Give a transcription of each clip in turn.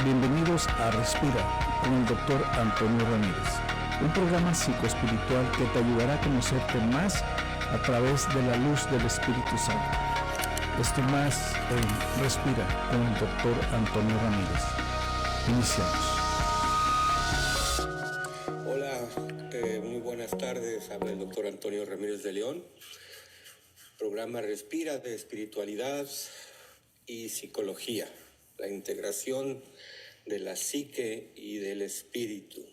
Bienvenidos a Respira con el Dr. Antonio Ramírez, un programa psicoespiritual que te ayudará a conocerte más a través de la luz del Espíritu Santo. Esto más en Respira con el Dr. Antonio Ramírez. Iniciamos. Hola, muy buenas tardes. Habla el Dr. Antonio Ramírez de León. Programa Respira de espiritualidad y psicología. La integración de la psique y del espíritu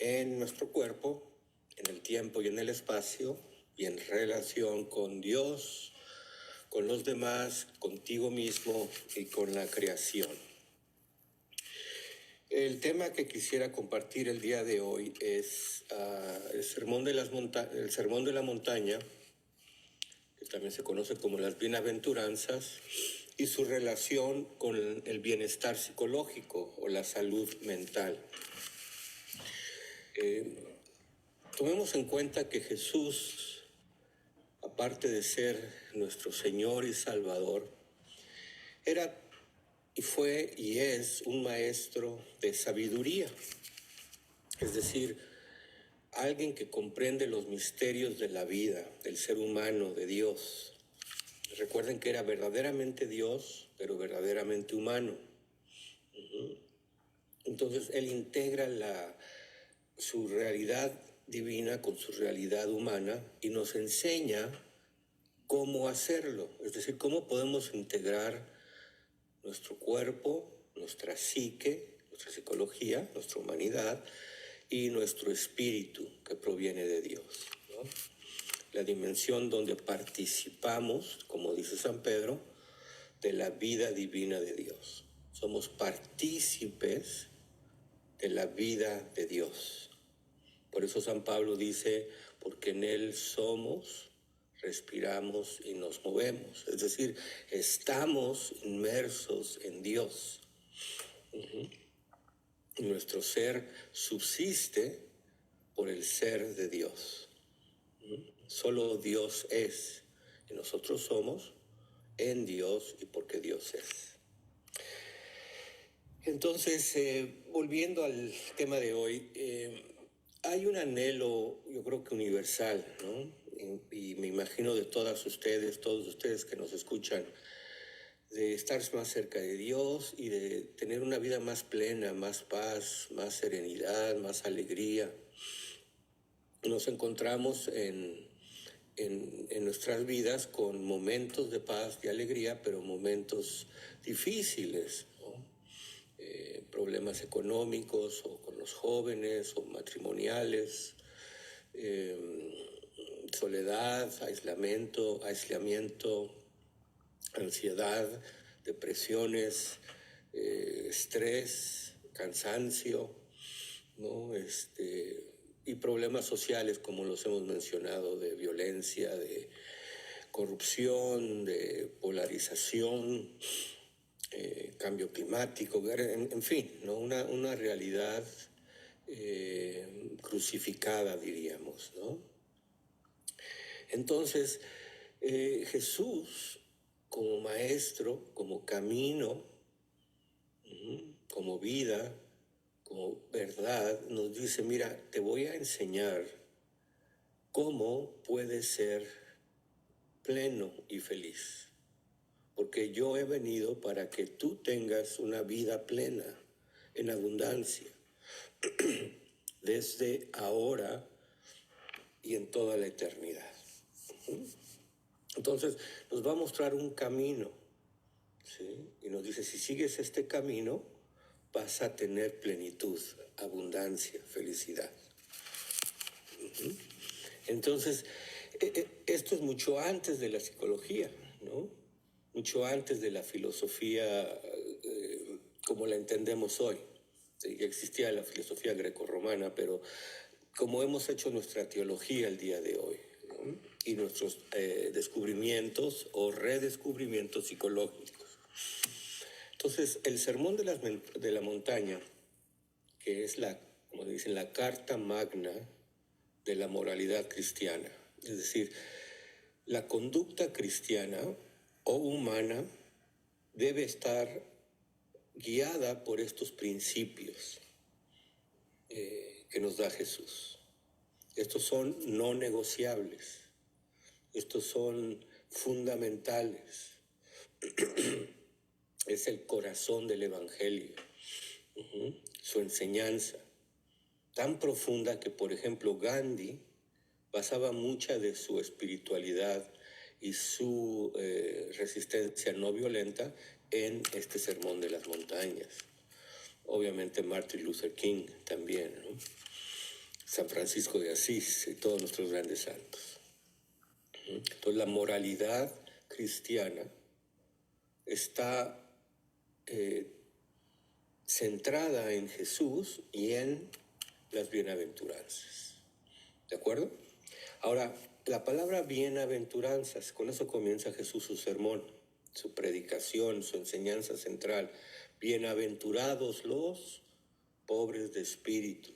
en nuestro cuerpo, en el tiempo y en el espacio, y en relación con Dios, con los demás, contigo mismo y con la creación. El tema que quisiera compartir el día de hoy es el sermón de la montaña, que también se conoce como las bienaventuranzas, y su relación con el bienestar psicológico o la salud mental. Tomemos en cuenta que Jesús, aparte de ser nuestro Señor y Salvador, era y fue y es un maestro de sabiduría, es decir, alguien que comprende los misterios de la vida, del ser humano, de Dios. Recuerden que era verdaderamente Dios, pero verdaderamente humano. Entonces, él integra su realidad divina con su realidad humana y nos enseña cómo hacerlo. Es decir, cómo podemos integrar nuestro cuerpo, nuestra psique, nuestra psicología, nuestra humanidad y nuestro espíritu que proviene de Dios, ¿no? La dimensión donde participamos, como dice San Pedro, de la vida divina de Dios. Somos partícipes de la vida de Dios. Por eso San Pablo dice, porque en Él somos, respiramos y nos movemos. Es decir, estamos inmersos en Dios. Y nuestro ser subsiste por el ser de Dios. Solo Dios es, y nosotros somos en Dios y porque Dios es. Entonces, volviendo al tema de hoy, hay un anhelo, yo creo que universal, ¿no? Y me imagino de todos ustedes que nos escuchan, de estar más cerca de Dios y de tener una vida más plena, más paz, más serenidad, más alegría. Nos encontramos en nuestras vidas con momentos de paz y alegría, pero momentos difíciles, ¿no? Problemas económicos o con los jóvenes o matrimoniales, soledad, aislamiento, ansiedad, depresiones, estrés, cansancio, ¿no? Y problemas sociales, como los hemos mencionado, de violencia, de corrupción, de polarización, cambio climático, en fin, ¿no? Una realidad crucificada, diríamos, ¿no? Entonces, Jesús, como maestro, como camino, como vida, como verdad, nos dice, mira, te voy a enseñar cómo puedes ser pleno y feliz. Porque yo he venido para que tú tengas una vida plena, en abundancia, desde ahora y en toda la eternidad. Entonces, nos va a mostrar un camino, ¿sí? Y nos dice, si sigues este camino, vas a tener plenitud, abundancia, felicidad. Entonces, esto es mucho antes de la psicología, ¿no? Mucho antes de la filosofía como la entendemos hoy. Sí, ya existía la filosofía grecorromana, pero como hemos hecho nuestra teología el día de hoy, ¿no? Y nuestros descubrimientos o redescubrimientos psicológicos. Entonces, el sermón de la montaña, que es como dicen, la carta magna de la moralidad cristiana, es decir, la conducta cristiana o humana debe estar guiada por estos principios que nos da Jesús. Estos son no negociables, estos son fundamentales. Es el corazón del Evangelio, su enseñanza, tan profunda que, por ejemplo, Gandhi basaba mucha de su espiritualidad y su resistencia no violenta en este Sermón de las Montañas. Obviamente Martin Luther King también, ¿no? San Francisco de Asís y todos nuestros grandes santos. Entonces la moralidad cristiana está centrada en Jesús y en las bienaventuranzas. ¿De acuerdo? Ahora, la palabra bienaventuranzas, con eso comienza Jesús su sermón, su predicación, su enseñanza central. Bienaventurados los pobres de espíritu,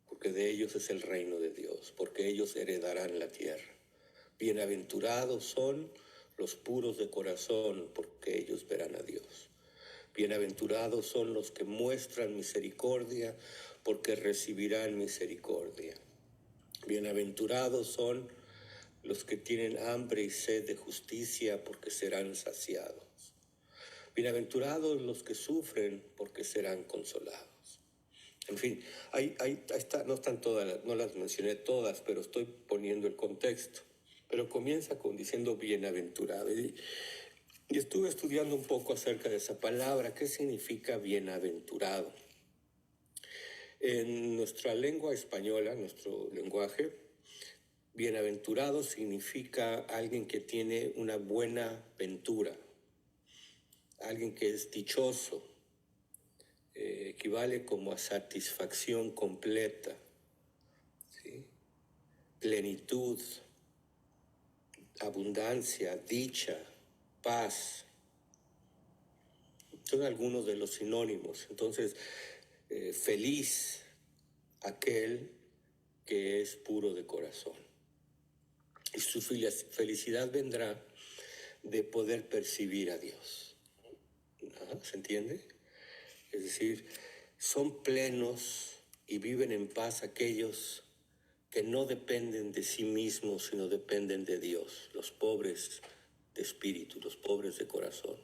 porque de ellos es el reino de Dios, porque ellos heredarán la tierra. Bienaventurados son los puros de corazón, porque ellos verán a Dios. Bienaventurados son los que muestran misericordia, porque recibirán misericordia. Bienaventurados son los que tienen hambre y sed de justicia, porque serán saciados. Bienaventurados los que sufren, porque serán consolados. En fin, ahí está, no están todas, no las mencioné todas, pero estoy poniendo el contexto. Pero comienza diciendo bienaventurado. Y estuve estudiando un poco acerca de esa palabra. ¿Qué significa bienaventurado? En nuestra lengua española, nuestro lenguaje, bienaventurado significa alguien que tiene una buena ventura, alguien que es dichoso, equivale como a satisfacción completa, ¿sí? Plenitud, abundancia, dicha, paz. Son algunos de los sinónimos. Entonces, feliz aquel que es puro de corazón. Y su felicidad vendrá de poder percibir a Dios. ¿Se entiende? Es decir, son plenos y viven en paz aquellos que no dependen de sí mismos, sino dependen de Dios, los pobres de espíritu, los pobres de corazón.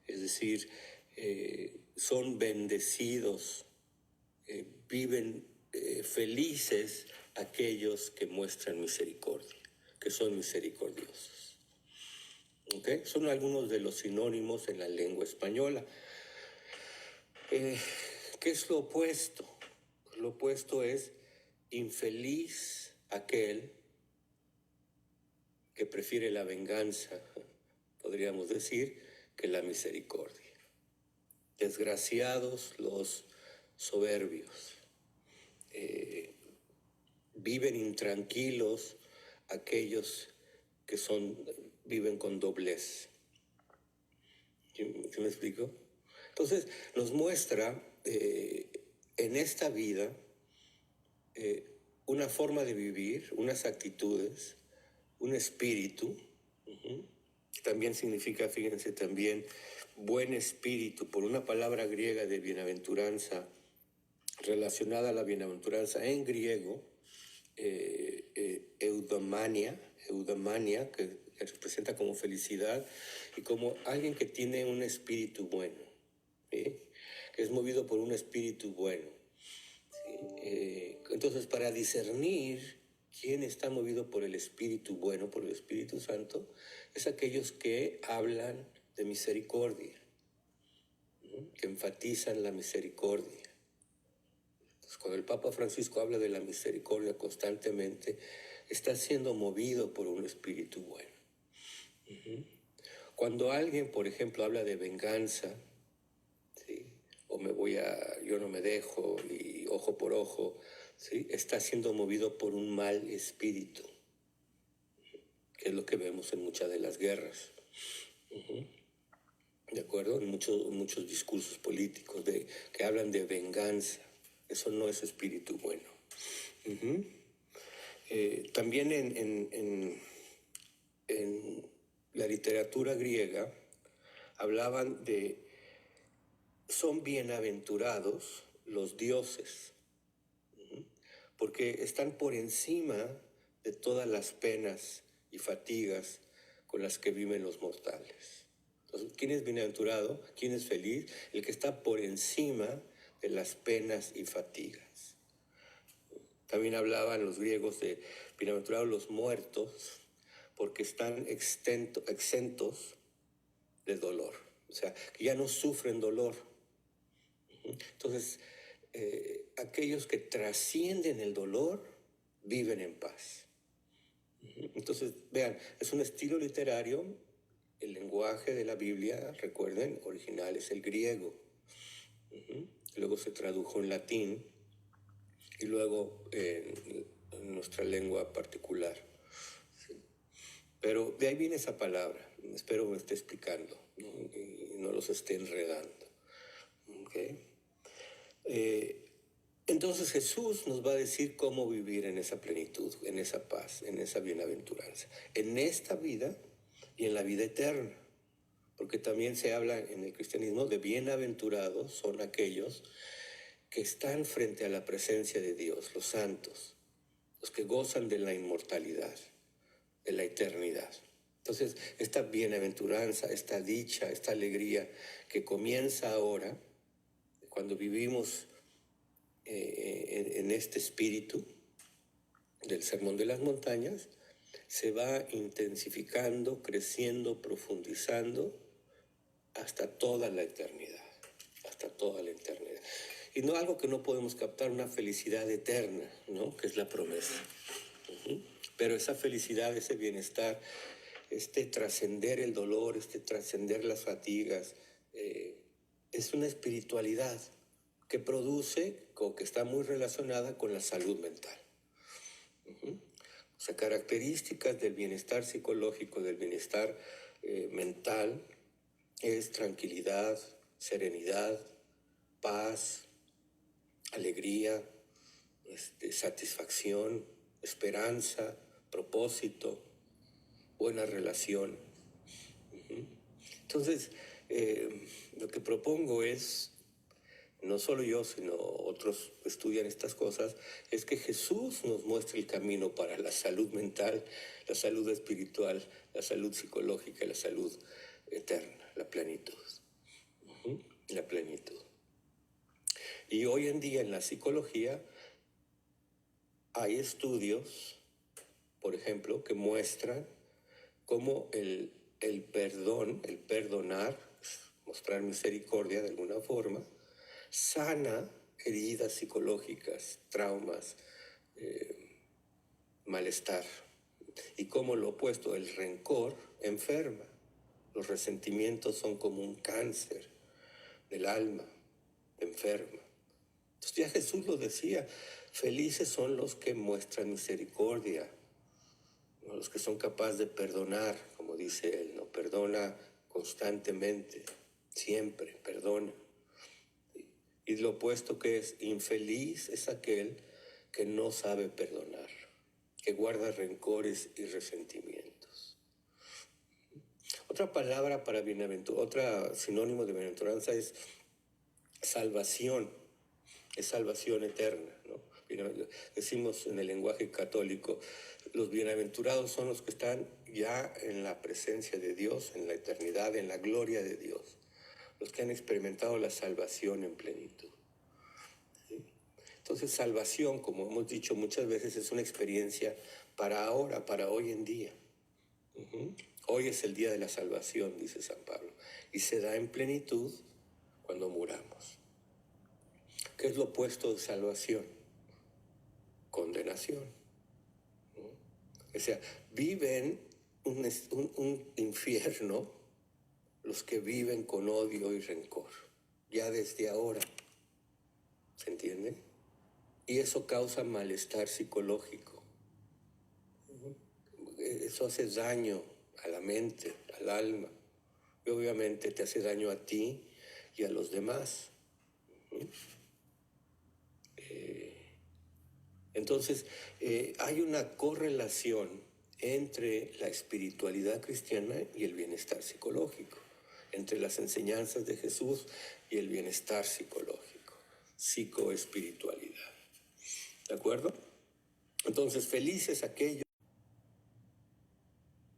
Es decir, son bendecidos, viven felices aquellos que muestran misericordia, que son misericordiosos. ¿Okay? Son algunos de los sinónimos en la lengua española. ¿Qué es lo opuesto? Lo opuesto es infeliz aquel que prefiere la venganza, podríamos decir, que la misericordia. Desgraciados los soberbios. Viven intranquilos aquellos que viven con doblez. ¿Sí me explico? Entonces nos muestra en esta vida una forma de vivir, unas actitudes, un espíritu, que también significa, fíjense, también buen espíritu, por una palabra griega de bienaventuranza, relacionada a la bienaventuranza en griego, eudaimonia, que representa como felicidad y como alguien que tiene un espíritu bueno, ¿sí? Que es movido por un espíritu bueno, ¿sí? Entonces, para discernir quién está movido por el espíritu bueno, por el Espíritu Santo, es aquellos que hablan de misericordia, ¿sí? Que enfatizan la misericordia. Cuando el Papa Francisco habla de la misericordia constantemente, está siendo movido por un espíritu bueno. Cuando alguien, por ejemplo, habla de venganza, ¿sí? O yo no me dejo, y ojo por ojo, ¿sí? Está siendo movido por un mal espíritu, que es lo que vemos en muchas de las guerras. ¿De acuerdo? En muchos discursos políticos que hablan de venganza. Eso no es espíritu bueno. También la literatura griega hablaban de son bienaventurados los dioses, porque están por encima de todas las penas y fatigas con las que viven los mortales. Entonces, ¿quién es bienaventurado? ¿Quién es feliz? El que está por encima de las penas y fatigas. También hablaban los griegos de bienaventurados los muertos, porque están exentos de dolor. O sea, que ya no sufren dolor. Entonces, aquellos que trascienden el dolor viven en paz. Entonces, vean, es un estilo literario. El lenguaje de la Biblia, recuerden, original es el griego. Luego se tradujo en latín y luego en nuestra lengua particular. ¿Sí? Pero de ahí viene esa palabra. Espero me esté explicando, ¿no? Y no los esté enredando. ¿Okay? Entonces Jesús nos va a decir cómo vivir en esa plenitud, en esa paz, en esa bienaventuranza, en esta vida y en la vida eterna. Porque también se habla en el cristianismo de bienaventurados son aquellos que están frente a la presencia de Dios, los santos, los que gozan de la inmortalidad, de la eternidad. Entonces, esta bienaventuranza, esta dicha, esta alegría que comienza ahora, cuando vivimos en este espíritu del Sermón de las Montañas, se va intensificando, creciendo, profundizando hasta toda la eternidad, hasta toda la eternidad. Y no algo que no podemos captar, una felicidad eterna, ¿no? Que es la promesa. Pero esa felicidad, ese bienestar, trascender el dolor, trascender las fatigas, es una espiritualidad que produce o que está muy relacionada con la salud mental. O sea, características del bienestar psicológico, del bienestar mental, es tranquilidad, serenidad, paz, alegría, satisfacción, esperanza, propósito, buena relación. Entonces, lo que propongo es, no solo yo, sino otros estudian estas cosas, es que Jesús nos muestre el camino para la salud mental, la salud espiritual, la salud psicológica y la salud eterna, la plenitud. La plenitud. Y hoy en día en la psicología hay estudios, por ejemplo, que muestran cómo el perdón, el perdonar, mostrar misericordia de alguna forma, sana heridas psicológicas, traumas, malestar. Y como lo opuesto, el rencor enferma. Los resentimientos son como un cáncer del alma, enferma. Entonces ya Jesús lo decía, felices son los que muestran misericordia, ¿no? Los que son capaces de perdonar, como dice él, ¿no? Perdona constantemente, siempre, perdona. Y lo opuesto que es infeliz es aquel que no sabe perdonar, que guarda rencores y resentimientos. Otra palabra para otro sinónimo de bienaventuranza es salvación, es salvación eterna, ¿no? Decimos en el lenguaje católico, los bienaventurados son los que están ya en la presencia de Dios, en la eternidad, en la gloria de Dios, los que han experimentado la salvación en plenitud. ¿Sí? Entonces, salvación, como hemos dicho muchas veces, es una experiencia para ahora, para hoy en día. Hoy es el día de la salvación, dice San Pablo, y se da en plenitud cuando muramos. ¿Qué es lo opuesto de salvación? Condenación. O sea, viven un infierno los que viven con odio y rencor, ya desde ahora. ¿Se entiende? Y eso causa malestar psicológico. Eso hace daño a la mente, al alma. Y obviamente te hace daño a ti y a los demás. Entonces, hay una correlación entre la espiritualidad cristiana y el bienestar psicológico, entre las enseñanzas de Jesús y el bienestar psicológico, psicoespiritualidad. ¿De acuerdo? Entonces, felices aquellos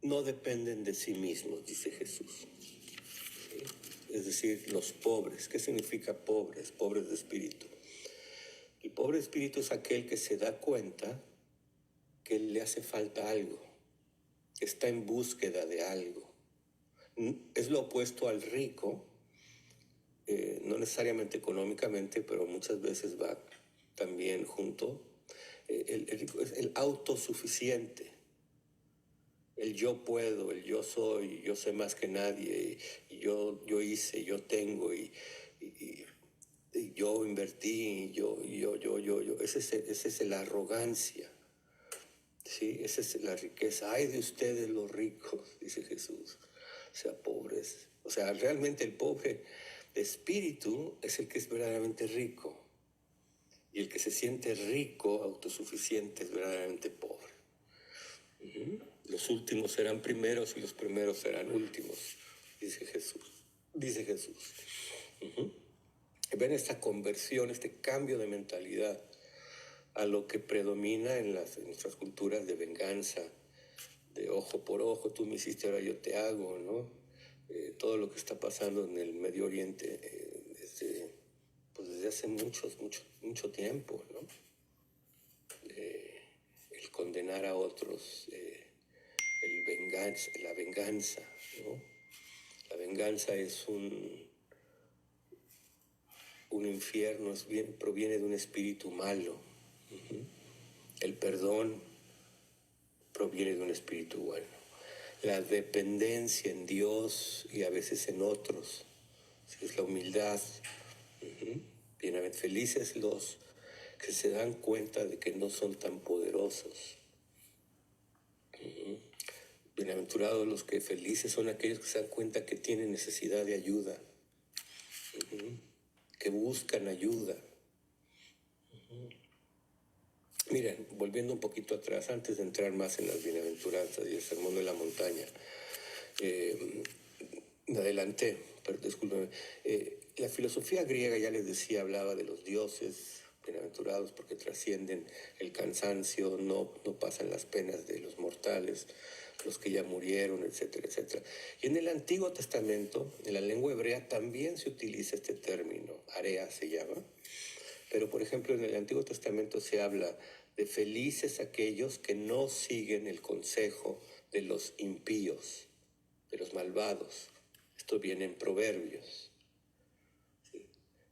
que no dependen de sí mismos, dice Jesús. ¿Sí? Es decir, los pobres. ¿Qué significa pobres? Pobres de espíritu. El pobre de espíritu es aquel que se da cuenta que le hace falta algo, que está en búsqueda de algo. Es lo opuesto al rico, no necesariamente económicamente, pero muchas veces va también junto. El rico es el autosuficiente, el yo puedo, el yo soy, yo sé más que nadie, y yo hice, yo tengo, y yo invertí, yo. Esa es la arrogancia. Sí, esa es la riqueza. Ay de ustedes los ricos, dice Jesús. O sea, pobres. O sea, realmente el pobre de espíritu es el que es verdaderamente rico. Y el que se siente rico, autosuficiente, es verdaderamente pobre. Los últimos serán primeros y los primeros serán últimos, dice Jesús. Dice Jesús. Ven esta conversión, este cambio de mentalidad a lo que predomina en nuestras culturas de venganza, de ojo por ojo, tú me hiciste, ahora yo te hago, ¿no? Todo lo que está pasando en el Medio Oriente desde hace mucho tiempo, ¿no? El condenar a otros, la venganza, ¿no? La venganza es un infierno, proviene de un espíritu malo. El perdón proviene de un espíritu bueno. La dependencia en Dios y a veces en otros, ¿sí? Es la humildad. Felices los que se dan cuenta de que no son tan poderosos. Bienaventurados los que felices son aquellos que se dan cuenta que tienen necesidad de ayuda, que buscan ayuda. Miren, volviendo un poquito atrás, antes de entrar más en las bienaventuranzas y el sermón de la montaña, me adelanté, pero discúlpenme. La filosofía griega, ya les decía, hablaba de los dioses bienaventurados porque trascienden el cansancio, no pasan las penas de los mortales, los que ya murieron, etcétera, etcétera. Y en el Antiguo Testamento, en la lengua hebrea, también se utiliza este término, area se llama. Pero, por ejemplo, en el Antiguo Testamento se habla de felices aquellos que no siguen el consejo de los impíos, de los malvados. Esto viene en Proverbios. ¿Sí?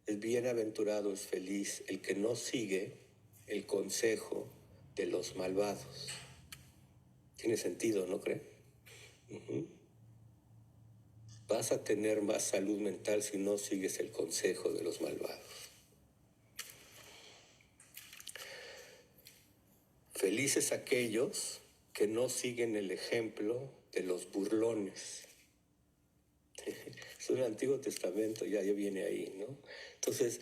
Es bienaventurado, es feliz el que no sigue el consejo de los malvados. Tiene sentido, ¿no creen? Vas a tener más salud mental si no sigues el consejo de los malvados. Felices aquellos que no siguen el ejemplo de los burlones. Es un Antiguo Testamento, ya viene ahí, ¿no? Entonces,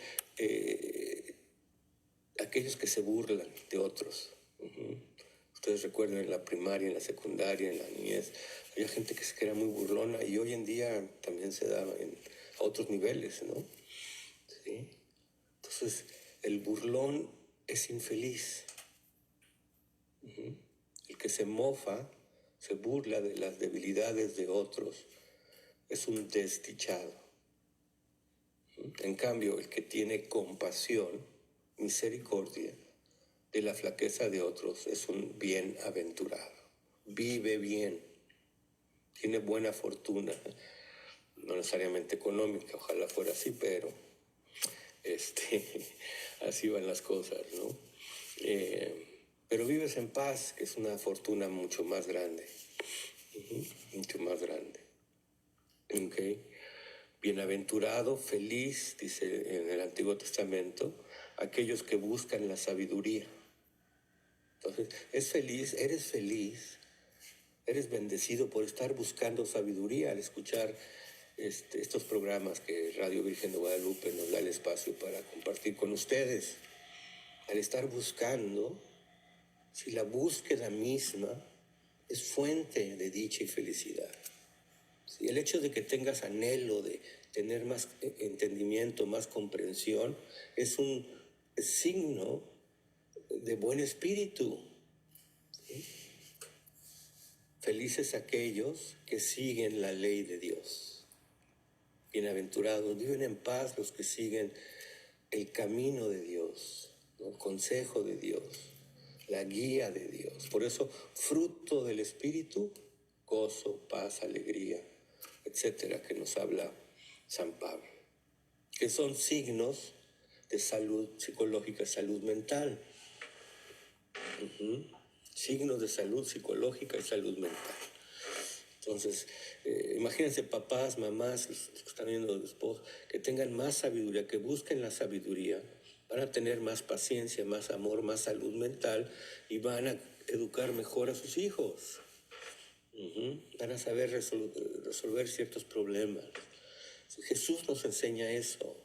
aquellos que se burlan de otros. Ustedes recuerdan en la primaria, en la secundaria, en la niñez, había gente que era muy burlona y hoy en día también se da a otros niveles, ¿no? ¿Sí? Entonces, el burlón es infeliz. El que se mofa, se burla de las debilidades de otros, es un desdichado. En cambio, el que tiene compasión, misericordia de la flaqueza de otros, es un bienaventurado. Vive bien, tiene buena fortuna, no necesariamente económica, ojalá fuera así, pero así van las cosas, ¿no? Pero vives en paz, que es una fortuna mucho más grande. Mucho más grande. ¿Okay? Bienaventurado, feliz, dice en el Antiguo Testamento, aquellos que buscan la sabiduría. Entonces, eres bendecido por estar buscando sabiduría al escuchar estos programas que Radio Virgen de Guadalupe nos da el espacio para compartir con ustedes. Al estar buscando, si la búsqueda misma es fuente de dicha y felicidad. ¿Sí? El hecho de que tengas anhelo de tener más entendimiento, más comprensión, es un signo de buen espíritu. ¿Sí? Felices aquellos que siguen la ley de Dios. Bienaventurados, viven en paz los que siguen el camino de Dios, ¿no? El consejo de Dios, la guía de Dios. Por eso, fruto del Espíritu, gozo, paz, alegría, etcétera, que nos habla San Pablo, que son signos de salud psicológica, salud mental. Signos de salud psicológica y salud mental. Entonces, imagínense papás, mamás, los que están viendo los esposos, que tengan más sabiduría, que busquen la sabiduría, van a tener más paciencia, más amor, más salud mental y van a educar mejor a sus hijos. Van a saber resolver ciertos problemas. Jesús nos enseña eso.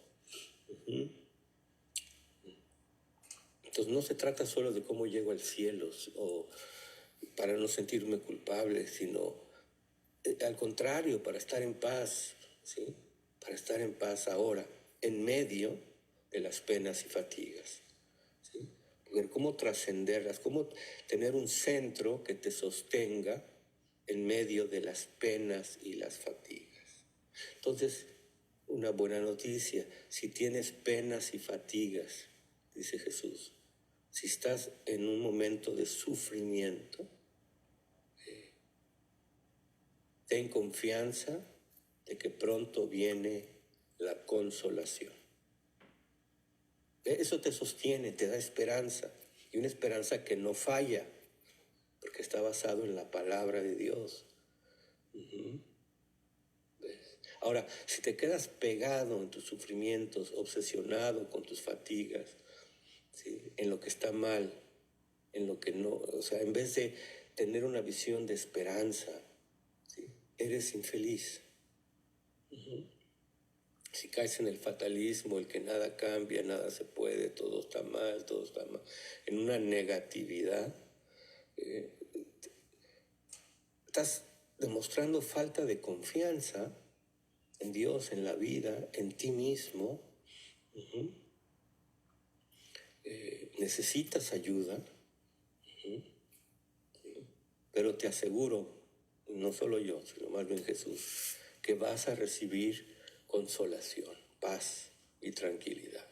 Entonces no se trata solo de cómo llego al cielo o para no sentirme culpable, sino al contrario, para estar en paz, ¿sí? Para estar en paz ahora, en medio de las penas y fatigas. ¿Sí? Ver cómo trascenderlas, cómo tener un centro que te sostenga en medio de las penas y las fatigas. Entonces, una buena noticia, si tienes penas y fatigas, dice Jesús, si estás en un momento de sufrimiento, ten confianza de que pronto viene la consolación. Eso te sostiene, te da esperanza, y una esperanza que no falla, porque está basado en la palabra de Dios. Ahora, si te quedas pegado en tus sufrimientos, obsesionado con tus fatigas, ¿sí? En lo que está mal, en lo que no, o sea, en vez de tener una visión de esperanza, ¿sí? Eres infeliz. Si caes en el fatalismo, el que nada cambia, nada se puede, todo está mal, en una negatividad, estás demostrando falta de confianza en Dios, en la vida, en ti mismo. Necesitas ayuda, pero te aseguro, no solo yo, sino más bien Jesús, que vas a recibir consolación, paz y tranquilidad.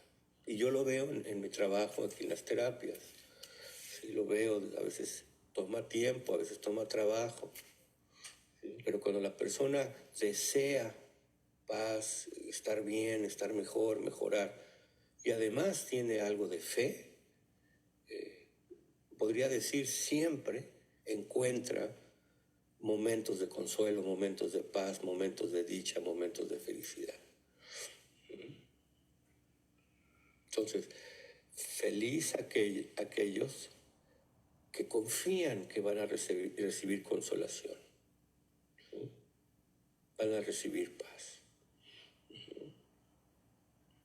Y yo lo veo en mi trabajo aquí en las terapias. Sí, lo veo, a veces toma tiempo, a veces toma trabajo. ¿Sí? Pero cuando la persona desea paz, estar bien, estar mejor, mejorar, y además tiene algo de fe, podría decir siempre encuentra momentos de consuelo, momentos de paz, momentos de dicha, momentos de felicidad. Entonces, feliz aquellos que confían que van a recibir consolación, ¿sí? Van a recibir paz.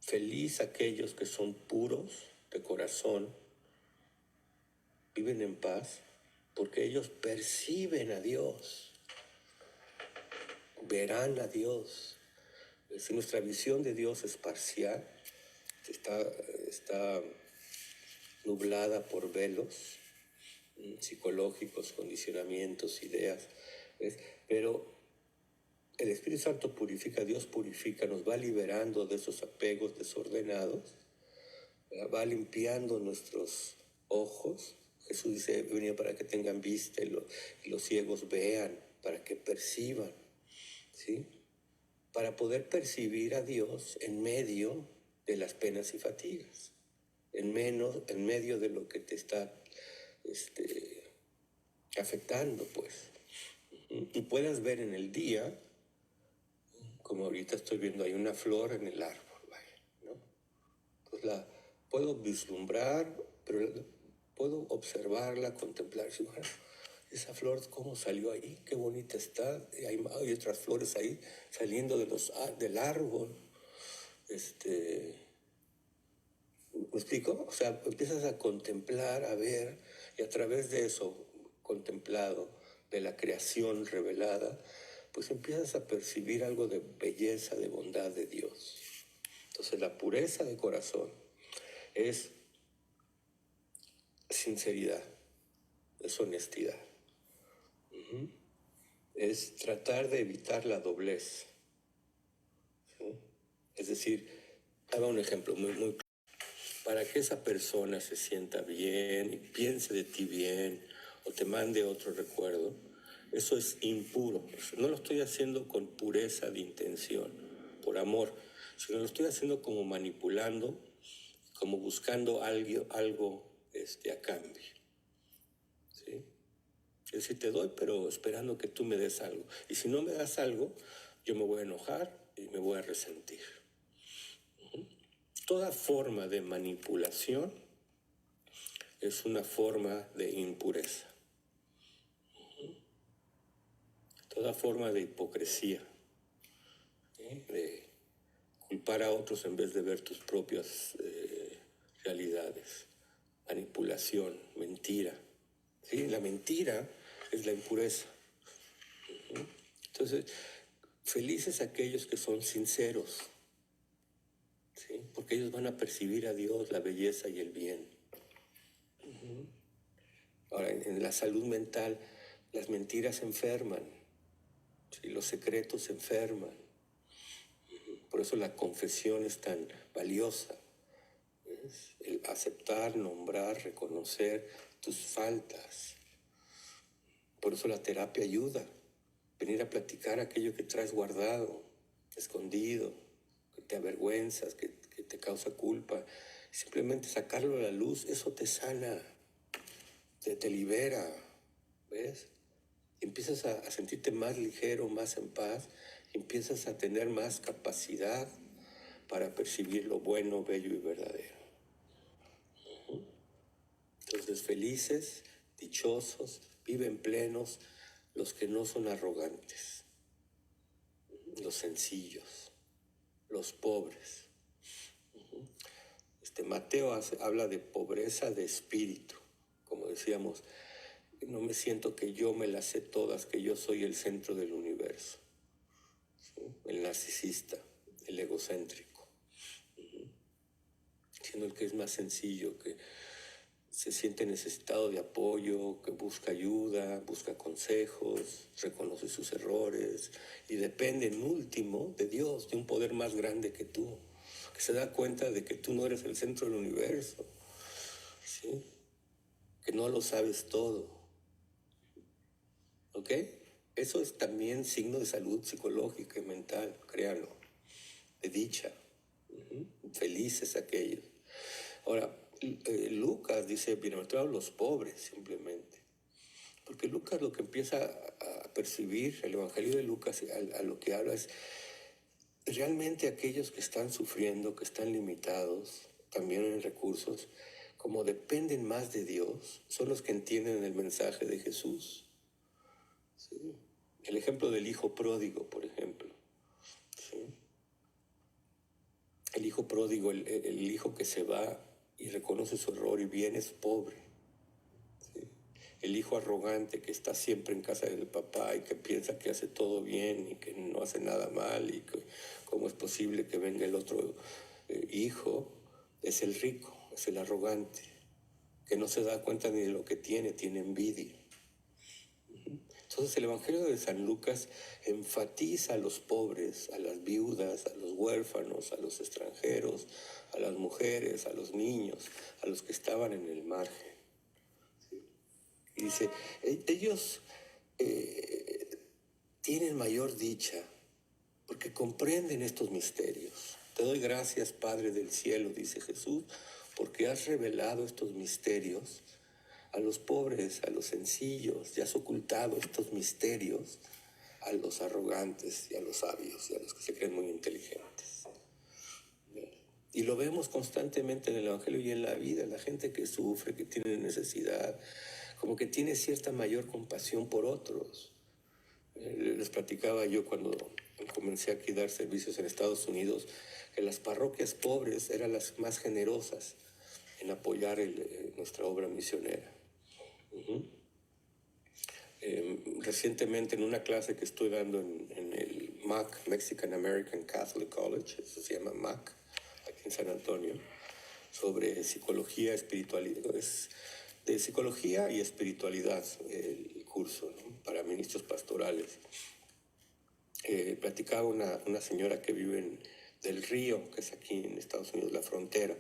Feliz aquellos que son puros de corazón, viven en paz, porque ellos perciben a Dios, verán a Dios. Si nuestra visión de Dios es parcial, está nublada por velos psicológicos, condicionamientos, ideas, ¿ves? Pero el Espíritu Santo purifica, Dios purifica, nos va liberando de esos apegos desordenados, va limpiando nuestros ojos. Jesús dice, he venido para que tengan vista y los ciegos vean, para que perciban, ¿sí? Para poder percibir a Dios en medio de las penas y fatigas, en medio de lo que te está afectando, pues. Y puedas ver en el día, como ahorita estoy viendo, hay una flor en el árbol, ¿no? Pues la puedo vislumbrar, pero puedo observarla, contemplar. Bueno, esa flor, ¿cómo salió ahí? Qué bonita está. Hay otras flores ahí saliendo del árbol. ¿Me explico? O sea, empiezas a contemplar, a ver, y a través de eso contemplado, de la creación revelada, pues empiezas a percibir algo de belleza, de bondad de Dios. Entonces la pureza de corazón es sinceridad, es honestidad. Es tratar de evitar la doblez. ¿Sí? Es decir, haga un ejemplo muy claro. Para que esa persona se sienta bien y piense de ti bien o te mande otro recuerdo, eso es impuro. No lo estoy haciendo con pureza de intención, por amor, sino lo estoy haciendo como manipulando, como buscando algo a cambio. ¿Sí? Es decir, te doy, pero esperando que tú me des algo. Y si no me das algo, yo me voy a enojar y me voy a resentir. Toda forma de manipulación es una forma de impureza. Toda forma de hipocresía, de culpar a otros en vez de ver tus propias realidades. Manipulación, mentira. ¿Sí? La mentira es la impureza. Entonces, felices aquellos que son sinceros, ¿sí? Porque ellos van a percibir a Dios, la belleza y el bien. Ahora, en la salud mental, las mentiras enferman, ¿sí? Los secretos enferman. Por eso la confesión es tan valiosa. ¿Ves? El aceptar, nombrar, reconocer tus faltas. Por eso la terapia ayuda. Venir a platicar aquello que traes guardado, escondido, que te avergüenzas, que te causa culpa. Simplemente sacarlo a la luz, eso te sana, te libera, ¿ves? Empiezas a sentirte más ligero, más en paz, y empiezas a tener más capacidad para percibir lo bueno, bello y verdadero. Entonces, felices, dichosos, viven plenos los que no son arrogantes, los sencillos, los pobres. Mateo habla de pobreza de espíritu. Como decíamos, no me siento que yo me las sé todas, que yo soy el centro del universo. ¿Sí? El narcisista, el egocéntrico. Siendo el que es más sencillo, que se siente necesitado de apoyo, que busca ayuda, busca consejos, reconoce sus errores y depende en último de Dios, de un poder más grande que tú, que se da cuenta de que tú no eres el centro del universo, ¿sí? Que no lo sabes todo. ¿Ok? Eso es también signo de salud psicológica y mental, créanlo, de dicha. Felices aquellos. Ahora, Lucas dice, bienaventurados los pobres, simplemente. Porque Lucas lo que empieza a percibir, el Evangelio de Lucas, a lo que habla es realmente aquellos que están sufriendo, que están limitados, también en recursos, como dependen más de Dios, son los que entienden el mensaje de Jesús. ¿Sí? El ejemplo del hijo pródigo, por ejemplo. ¿Sí? El hijo pródigo, el hijo que se va y reconoce su error y viene, es pobre. ¿Sí? El hijo arrogante que está siempre en casa del papá y que piensa que hace todo bien y que no hace nada mal y que cómo es posible que venga el otro hijo, es el rico, es el arrogante, que no se da cuenta ni de lo que tiene envidia. Entonces el Evangelio de San Lucas enfatiza a los pobres, a las viudas, a los huérfanos, a los extranjeros, a las mujeres, a los niños, a los que estaban en el margen. ¿Sí? Y dice, ellos tienen mayor dicha porque comprenden estos misterios. Te doy gracias, Padre del cielo, dice Jesús, porque has revelado estos misterios a los pobres, a los sencillos, y has ocultado estos misterios a los arrogantes y a los sabios y a los que se creen muy inteligentes. Y lo vemos constantemente en el Evangelio y en la vida, la gente que sufre, que tiene necesidad, como que tiene cierta mayor compasión por otros. Les platicaba yo cuando comencé aquí a dar servicios en Estados Unidos, que las parroquias pobres eran las más generosas en apoyar nuestra obra misionera. Recientemente en una clase que estoy dando en el MAC, Mexican American Catholic College, eso se llama MAC, aquí en San Antonio, sobre psicología, espiritualidad, es de psicología y espiritualidad el curso, ¿no? Para ministros pastorales. Platicaba una señora que vive en Del Río, que es aquí en Estados Unidos, la frontera,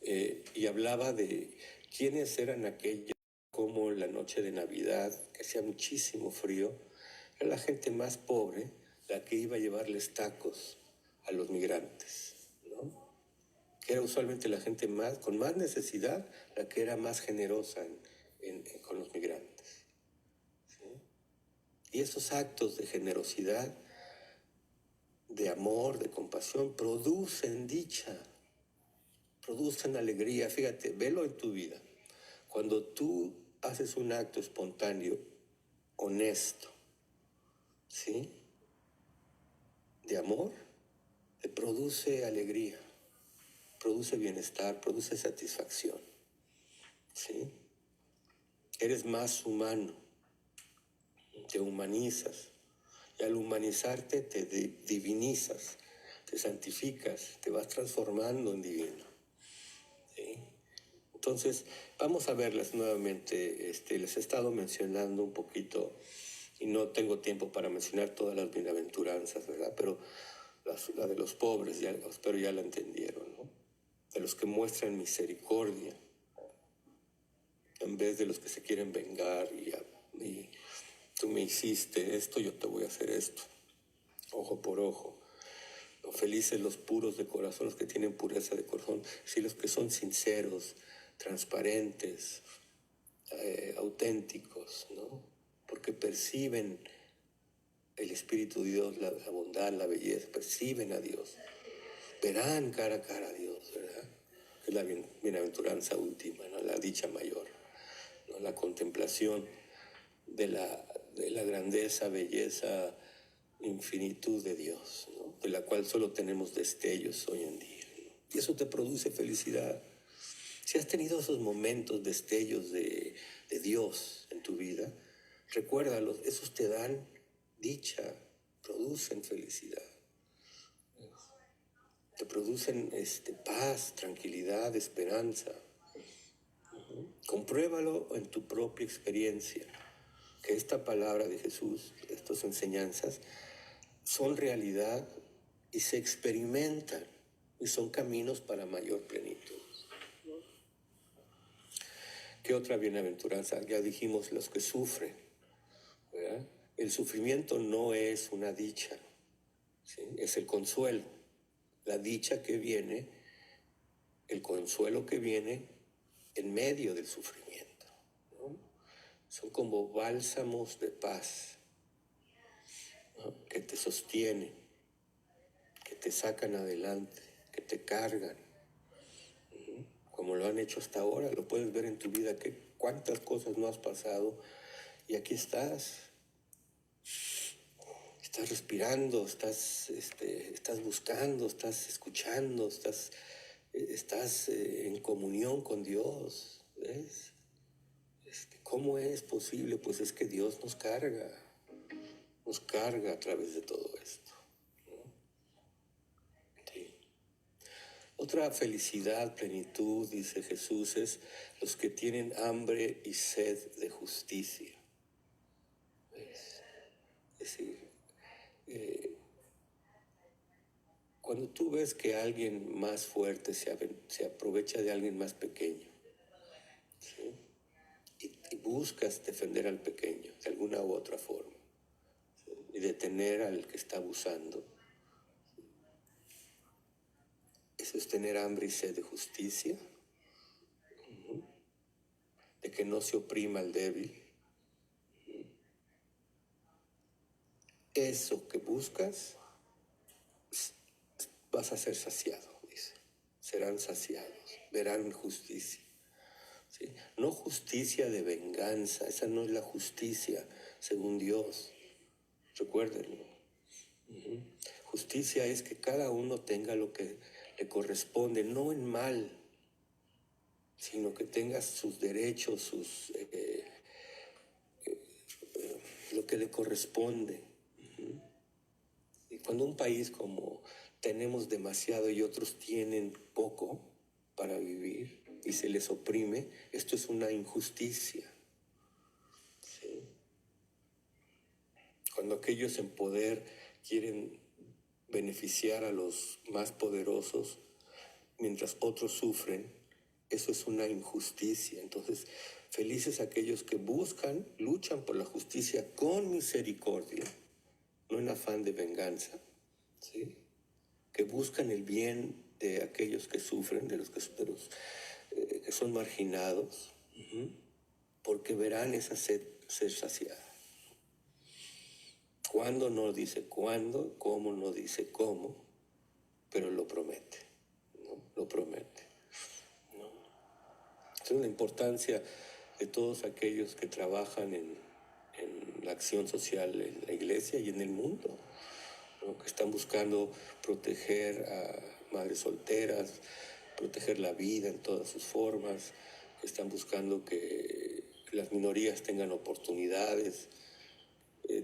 y hablaba de quiénes eran aquellos, como la noche de Navidad, que hacía muchísimo frío, era la gente más pobre la que iba a llevarles tacos a los migrantes, ¿no? Que era usualmente la gente con más necesidad, la que era más generosa con los migrantes, ¿sí? Y esos actos de generosidad, de amor, de compasión, producen dicha, producen alegría. Fíjate, velo en tu vida. Cuando tú haces un acto espontáneo, honesto, ¿sí?, de amor, te produce alegría, produce bienestar, produce satisfacción, ¿sí? Eres más humano, te humanizas, y al humanizarte te divinizas, te santificas, te vas transformando en divino, ¿sí? Entonces, vamos a verlas nuevamente. Les he estado mencionando un poquito y no tengo tiempo para mencionar todas las bienaventuranzas, ¿verdad? Pero la de los pobres, ya, espero ya la entendieron, ¿no? De los que muestran misericordia, en vez de los que se quieren vengar y tú me hiciste esto, yo te voy a hacer esto, ojo por ojo. ¿No? Felices los puros de corazón, los que tienen pureza de corazón, sí, los que son sinceros, transparentes, auténticos, ¿no? Porque perciben el Espíritu de Dios, la bondad, la belleza, perciben a Dios, verán cara a cara a Dios, ¿verdad? Es la bienaventuranza última, ¿no? La dicha mayor, ¿no? La contemplación de la grandeza, belleza, infinitud de Dios, ¿no? De la cual solo tenemos destellos hoy en día, ¿no? Y eso te produce felicidad. Si has tenido esos momentos, destellos de Dios en tu vida, recuérdalos, esos te dan dicha, producen felicidad, te producen paz, tranquilidad, esperanza. Compruébalo en tu propia experiencia, que esta palabra de Jesús, estas enseñanzas, son realidad y se experimentan y son caminos para mayor plenitud. ¿Qué otra bienaventuranza? Ya dijimos los que sufren, ¿verdad? El sufrimiento no es una dicha, ¿sí? Es el consuelo, la dicha que viene, el consuelo que viene en medio del sufrimiento, ¿no? Son como bálsamos de paz, ¿no? Que te sostienen, que te sacan adelante, que te cargan, ¿no? Como lo han hecho hasta ahora. Lo puedes ver en tu vida, que cuántas cosas no has pasado y aquí estás respirando, estás buscando, estás escuchando, estás en comunión con Dios, ¿ves? ¿Cómo es posible? Pues es que Dios nos carga a través de todo esto, ¿no? Sí. Otra felicidad, plenitud, dice Jesús, es los que tienen hambre y sed de justicia. ¿Ves? Es decir, cuando tú ves que alguien más fuerte se aprovecha de alguien más pequeño, ¿sí? Y buscas defender al pequeño de alguna u otra forma, ¿sí? Y detener al que está abusando, eso es tener hambre y sed de justicia, de que no se oprima al débil. Eso que buscas, vas a ser saciado, dice. Serán saciados, verán justicia, ¿sí? No justicia de venganza, esa no es la justicia según Dios, recuérdenlo. Justicia es que cada uno tenga lo que le corresponde, no en mal, sino que tenga sus derechos, lo que le corresponde. Y cuando un país como tenemos demasiado y otros tienen poco para vivir y se les oprime, esto es una injusticia. ¿Sí? Cuando aquellos en poder quieren beneficiar a los más poderosos mientras otros sufren, eso es una injusticia. Entonces, felices aquellos que luchan por la justicia con misericordia, no en afán de venganza, ¿sí? Que buscan el bien de aquellos que sufren, de los que son marginados, porque verán esa sed ser saciada. Cuándo no dice cuándo, cómo no dice cómo, pero lo promete, ¿no? Lo promete, ¿no? Esa es la importancia de todos aquellos que trabajan en la acción social en la iglesia y en el mundo, ¿no? Que están buscando proteger a madres solteras, proteger la vida en todas sus formas, que están buscando que las minorías tengan oportunidades,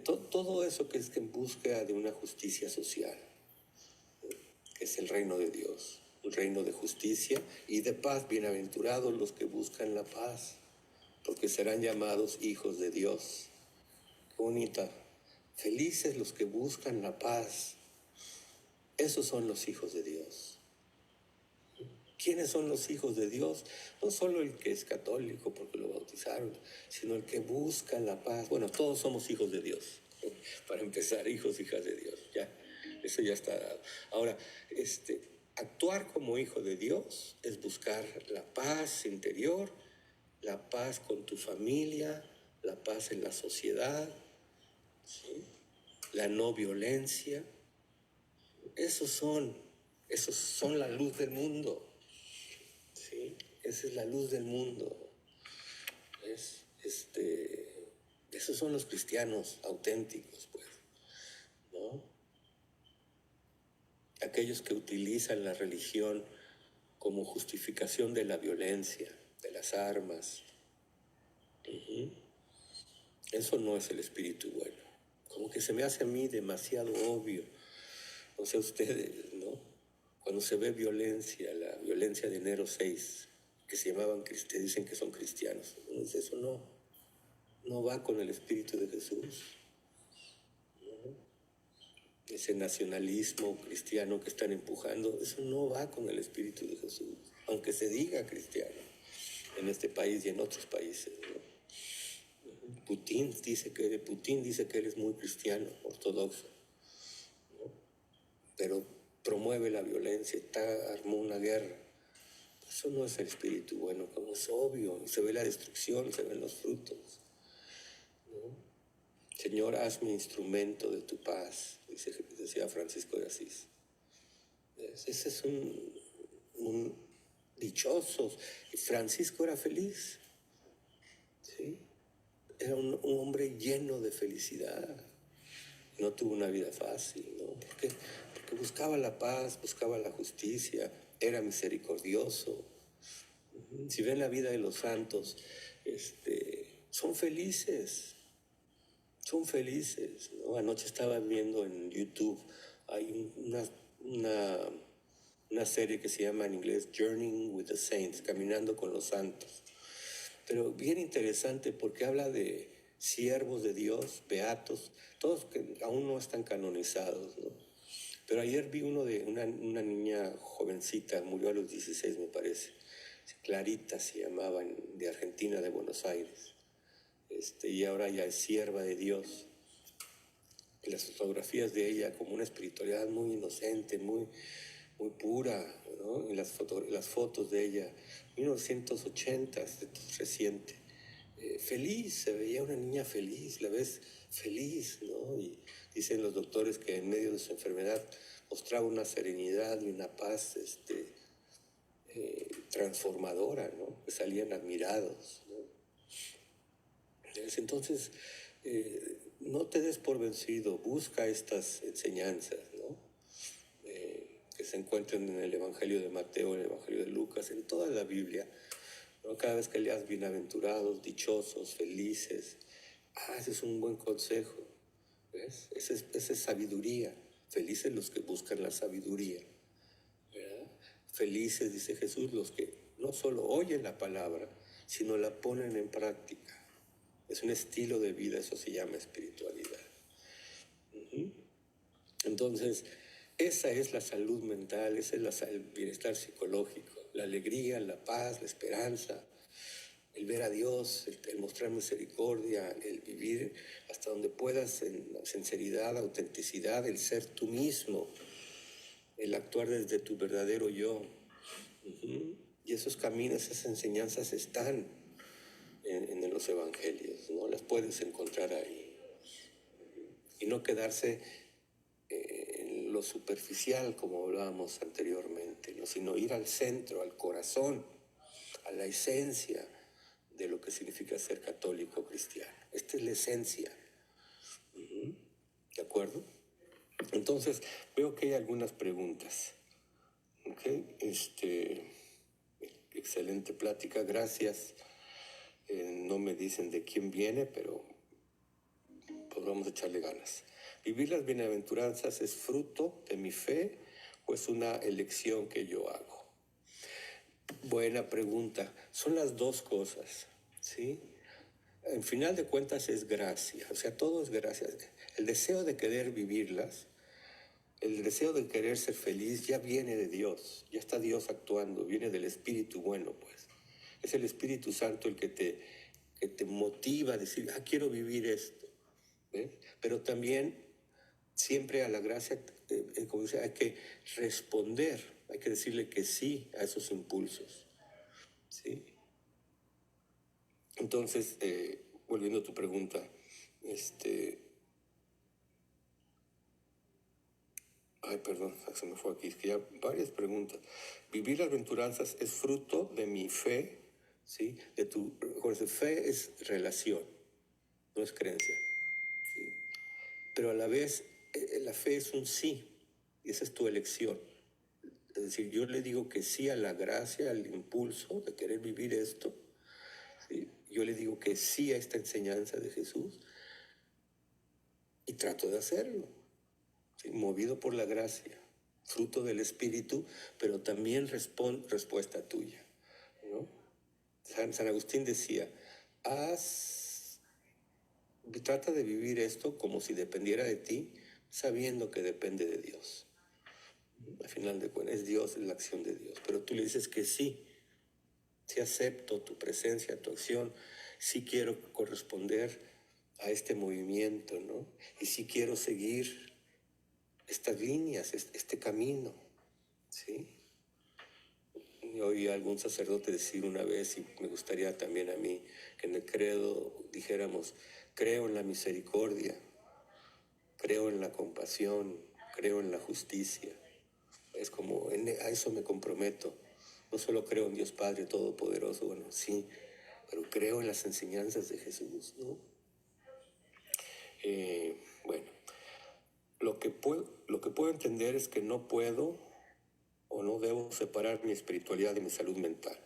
todo eso que es en búsqueda de una justicia social, que es el reino de Dios, un reino de justicia y de paz. Bienaventurados los que buscan la paz, porque serán llamados hijos de Dios. Qué bonita. Felices los que buscan la paz. Esos son los hijos de Dios. ¿Quiénes son los hijos de Dios? No solo el que es católico porque lo bautizaron, sino el que busca la paz. Bueno, todos somos hijos de Dios. Para empezar, hijas de Dios. Ya, eso ya está dado. Ahora, actuar como hijo de Dios es buscar la paz interior, la paz con tu familia, la paz en la sociedad, ¿sí? La no violencia. Esos son la luz del mundo. ¿Sí? Esa es la luz del mundo. Esos son los cristianos auténticos, pues, ¿no? Aquellos que utilizan la religión como justificación de la violencia, de las armas. Eso no es el espíritu bueno. Como que se me hace a mí demasiado obvio. No sé ustedes, ¿no? Cuando se ve violencia, la violencia de enero 6, que se llamaban, dicen que son cristianos. Entonces eso no va con el espíritu de Jesús, ¿no? Ese nacionalismo cristiano que están empujando, eso no va con el espíritu de Jesús, aunque se diga cristiano en este país y en otros países, ¿no? Putin dice que él es muy cristiano, ortodoxo, ¿no? Pero promueve la violencia, armó una guerra. Eso no es el espíritu bueno, como es obvio, se ve la destrucción, se ven los frutos, ¿no? Señor, hazme instrumento de tu paz, decía Francisco de Asís. Ese es un dichoso. Francisco era feliz, ¿sí? Era un hombre lleno de felicidad. No tuvo una vida fácil, ¿no? Porque buscaba la paz, buscaba la justicia, era misericordioso. Si ven la vida de los santos, son felices, ¿no? Anoche estaba viendo en YouTube, hay una serie que se llama en inglés Journeying with the Saints, Caminando con los Santos. Pero bien interesante porque habla de siervos de Dios, beatos, todos que aún no están canonizados, ¿no? Pero ayer vi uno de una niña jovencita, murió a los 16 me parece, Clarita se llamaba, de Argentina, de Buenos Aires, y ahora ya es sierva de Dios. Y las fotografías de ella como una espiritualidad muy inocente, muy, muy pura, ¿no? Y las fotos de ella, 1980, reciente, feliz, se veía una niña feliz, la ves feliz, ¿no? Y dicen los doctores que en medio de su enfermedad mostraba una serenidad y una paz transformadora, ¿no? Que salían admirados, ¿no? Entonces, no te des por vencido, busca estas enseñanzas, ¿no? Que se encuentran en el Evangelio de Mateo, en el Evangelio de Lucas, en toda la Biblia, ¿no? Cada vez que leas bienaventurados, dichosos, felices, Ese es un buen consejo. ¿Ves? Esa es sabiduría. Felices los que buscan la sabiduría, ¿verdad? Felices, dice Jesús, los que no solo oyen la palabra, sino la ponen en práctica. Es un estilo de vida, eso se llama espiritualidad. Entonces, esa es la salud mental, ese es el bienestar psicológico, la alegría, la paz, la esperanza, el ver a Dios, el mostrar misericordia, el vivir hasta donde puedas en sinceridad, autenticidad, el ser tú mismo, el actuar desde tu verdadero yo. Y esos caminos, esas enseñanzas están en los evangelios, ¿no? Las puedes encontrar ahí. Y no quedarse en lo superficial, como hablábamos anteriormente, ¿no? Sino ir al centro, al corazón, a la esencia de lo que significa ser católico cristiano. Esta es la esencia. ¿De acuerdo? Entonces, veo que hay algunas preguntas. ¿Okay? Excelente plática, gracias. No me dicen de quién viene, pero pues vamos a echarle ganas. ¿Vivir las bienaventuranzas es fruto de mi fe o es una elección que yo hago? Buena pregunta. Son las dos cosas, ¿sí? En final de cuentas es gracia, o sea, todo es gracia. El deseo de querer vivirlas, el deseo de querer ser feliz ya viene de Dios, ya está Dios actuando, viene del Espíritu bueno, pues. Es el Espíritu Santo el que te motiva a decir, quiero vivir esto. ¿Ves? Pero también siempre a la gracia, como dice, hay que responder, hay que decirle que sí a esos impulsos, ¿sí? Entonces, volviendo a tu pregunta, perdón, se me fue aquí, es que ya varias preguntas. ¿Vivir las bienaventuranzas es fruto de mi fe? ¿Sí? Fe es relación, no es creencia, ¿sí? Pero a la vez, la fe es un sí, y esa es tu elección. Es decir, yo le digo que sí a la gracia, al impulso de querer vivir esto, ¿sí? Yo le digo que sí a esta enseñanza de Jesús y trato de hacerlo, ¿sí? Movido por la gracia, fruto del Espíritu, pero también respuesta tuya, ¿no? San Agustín decía, trata de vivir esto como si dependiera de ti, sabiendo que depende de Dios. Al final de cuentas, es Dios, es la acción de Dios. Pero tú le dices que sí acepto tu presencia, tu acción, sí quiero corresponder a este movimiento, ¿no? Y sí quiero seguir estas líneas, este camino, ¿sí? Y oí a algún sacerdote decir una vez, y me gustaría también a mí, que en el credo dijéramos, creo en la misericordia, creo en la compasión, creo en la justicia. Es como, a eso me comprometo. No solo creo en Dios Padre Todopoderoso, bueno, sí, pero creo en las enseñanzas de Jesús, ¿no? Bueno, lo que puedo entender es que no puedo o no debo separar mi espiritualidad de mi salud mental.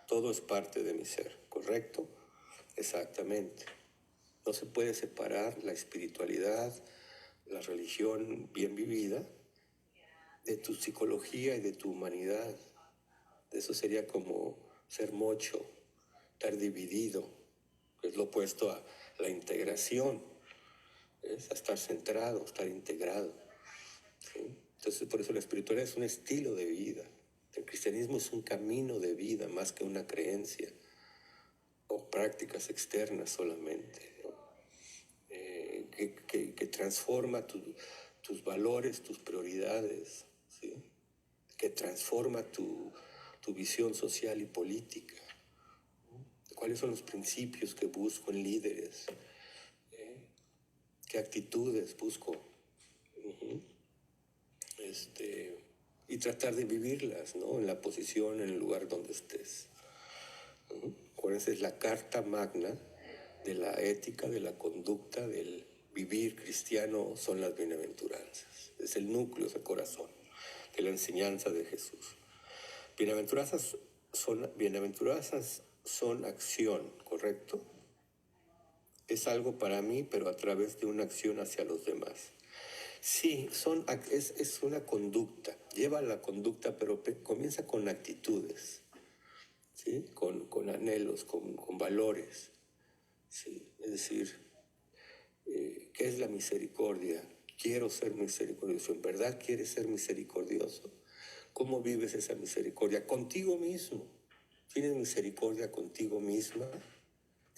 Todo es parte de mi ser, ¿correcto? Exactamente. No se puede separar la espiritualidad, la religión bien vivida, de tu psicología y de tu humanidad. Eso sería como ser mocho, estar dividido, que es lo opuesto a la integración, es a estar centrado, estar integrado, ¿sí? Entonces, por eso la espiritualidad es un estilo de vida. El cristianismo es un camino de vida más que una creencia o prácticas externas solamente, ¿no? Que transforma tus valores, tus prioridades, ¿sí? Que transforma tu visión social y política. ¿Cuáles son los principios que busco en líderes? ¿Qué actitudes busco? Y tratar de vivirlas, ¿no? En la posición, en el lugar donde estés. Acuérdense, es la carta magna de la ética, de la conducta, del vivir cristiano, son las bienaventuranzas. Es el núcleo, es el corazón de la enseñanza de Jesús. Bienaventuranzas son acción, ¿correcto? es algo para mí, pero a través de una acción hacia los demás. Sí, es una conducta, lleva la conducta, pero comienza con actitudes, ¿sí? Con anhelos, con valores, ¿sí? Es decir, ¿qué es la misericordia? Quiero ser misericordioso. ¿En verdad quieres ser misericordioso? ¿Cómo vives esa misericordia? Contigo mismo. ¿Tienes misericordia contigo misma?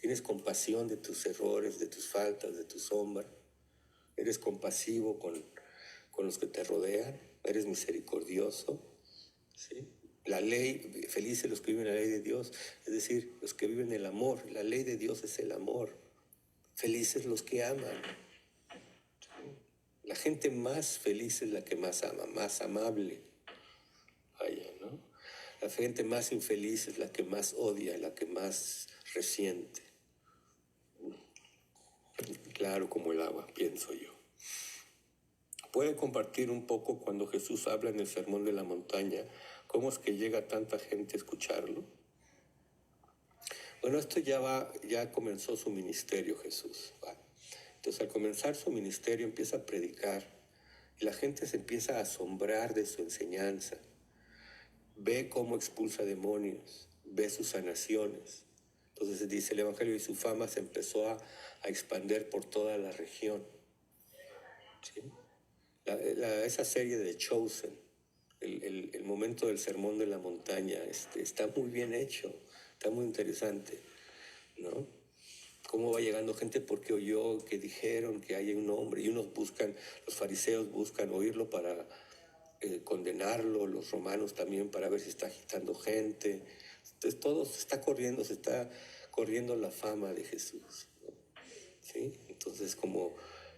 ¿Tienes compasión de tus errores, de tus faltas, de tu sombra? ¿Eres compasivo con los que te rodean? ¿Eres misericordioso? ¿Sí? La ley, felices los que viven la ley de Dios, es decir, los que viven el amor. La ley de Dios es el amor. Felices los que aman. La gente más feliz es la que más ama, más amable. Vaya, ¿no? La gente más infeliz es la que más odia, la que más resiente. Claro como el agua, pienso yo. ¿Puede compartir un poco cuando Jesús habla en el Sermón de la Montaña? ¿Cómo es que llega tanta gente a escucharlo? Bueno, esto ya comenzó su ministerio Jesús. ¿Va? Entonces, al comenzar su ministerio empieza a predicar y la gente se empieza a asombrar de su enseñanza. Ve cómo expulsa demonios, ve sus sanaciones. Entonces dice el Evangelio y su fama se empezó a expandir por toda la región. ¿Sí? Esa serie de Chosen, el momento del Sermón de la Montaña, está muy bien hecho, está muy interesante, ¿no? Cómo va llegando gente porque oyó que dijeron que hay un hombre y los fariseos buscan oírlo para condenarlo, los romanos también para ver si está agitando gente. Entonces todo se está corriendo la fama de Jesús, ¿no? ¿Sí? Entonces como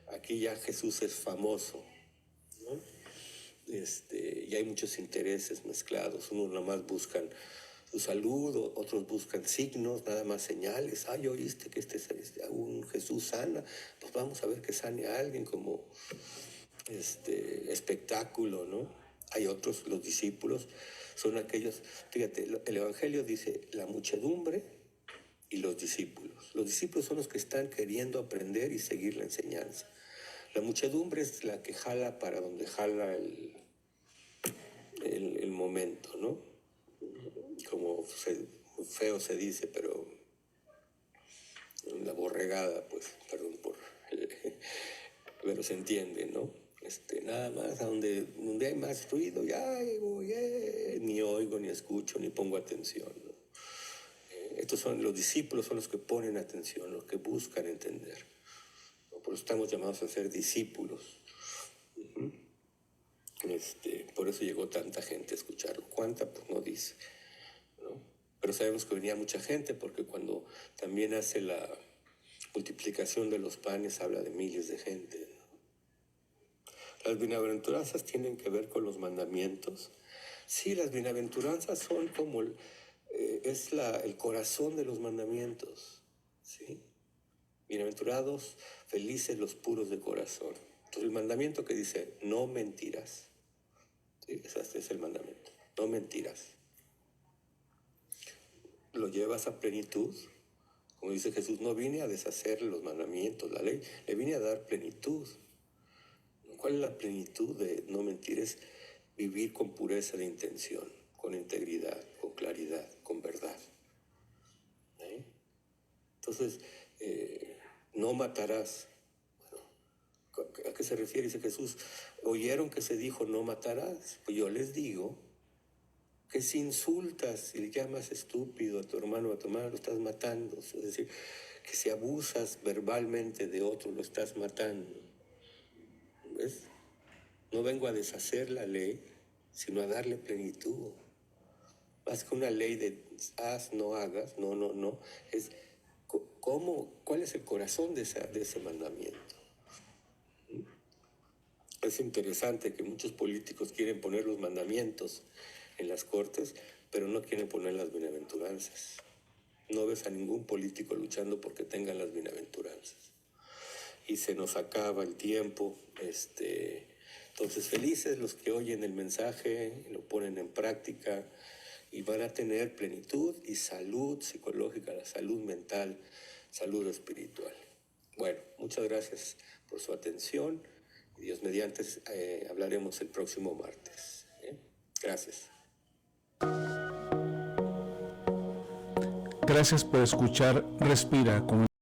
aquí ya Jesús es famoso, ¿no? Y hay muchos intereses mezclados. Unos nada más buscan su salud, otros buscan signos, nada más señales. Ay, oíste que un Jesús sana, pues vamos a ver que sane a alguien como espectáculo, ¿no? Hay otros, los discípulos, son aquellos, fíjate, el Evangelio dice la muchedumbre y los discípulos. Los discípulos son los que están queriendo aprender y seguir la enseñanza. La muchedumbre es la que jala para donde jala el momento, ¿no? Como feo se dice, pero la borregada, pues, perdón pero se entiende, ¿no? Nada más a donde hay más ruido, ya ni oigo, ni escucho, ni pongo atención, ¿no? Estos son los discípulos, son los que ponen atención, los que buscan entender, ¿no? Por eso estamos llamados a ser discípulos. Por eso llegó tanta gente a escucharlo. ¿Cuánta? Pues no dice, ¿no? Pero sabemos que venía mucha gente porque cuando también hace la multiplicación de los panes habla de miles de gente, ¿no? Las bienaventuranzas tienen que ver con los mandamientos. Sí, las bienaventuranzas son como el corazón de los mandamientos, ¿sí? Bienaventurados, felices los puros de corazón. Entonces el mandamiento que dice, no mentirás, ¿sí? Ese es el mandamiento, no mentirás. Lo llevas a plenitud. Como dice Jesús, no vine a deshacer los mandamientos, la ley, le vine a dar plenitud. ¿Cuál es la plenitud de no mentir? Es vivir con pureza de intención, con integridad, con claridad, con verdad. Entonces, no matarás. Bueno, ¿a qué se refiere? Dice Jesús, ¿oyeron que se dijo no matarás? Pues yo les digo que si insultas y le llamas estúpido a tu hermano o a tu hermana, lo estás matando. Es decir, que si abusas verbalmente de otro, lo estás matando. ¿Ves? No vengo a deshacer la ley, sino a darle plenitud. Más que una ley de haz, no hagas, no. Es ¿cuál es el corazón de ese mandamiento? Es interesante que muchos políticos quieren poner los mandamientos en las cortes, pero no quieren poner las bienaventuranzas. No ves a ningún político luchando porque tengan las bienaventuranzas. Y se nos acaba el tiempo. Entonces, felices los que oyen el mensaje, lo ponen en práctica y van a tener plenitud y salud psicológica, la salud mental, salud espiritual. Bueno, muchas gracias por su atención. Dios mediante, hablaremos el próximo martes. Gracias. Gracias por escuchar Respira con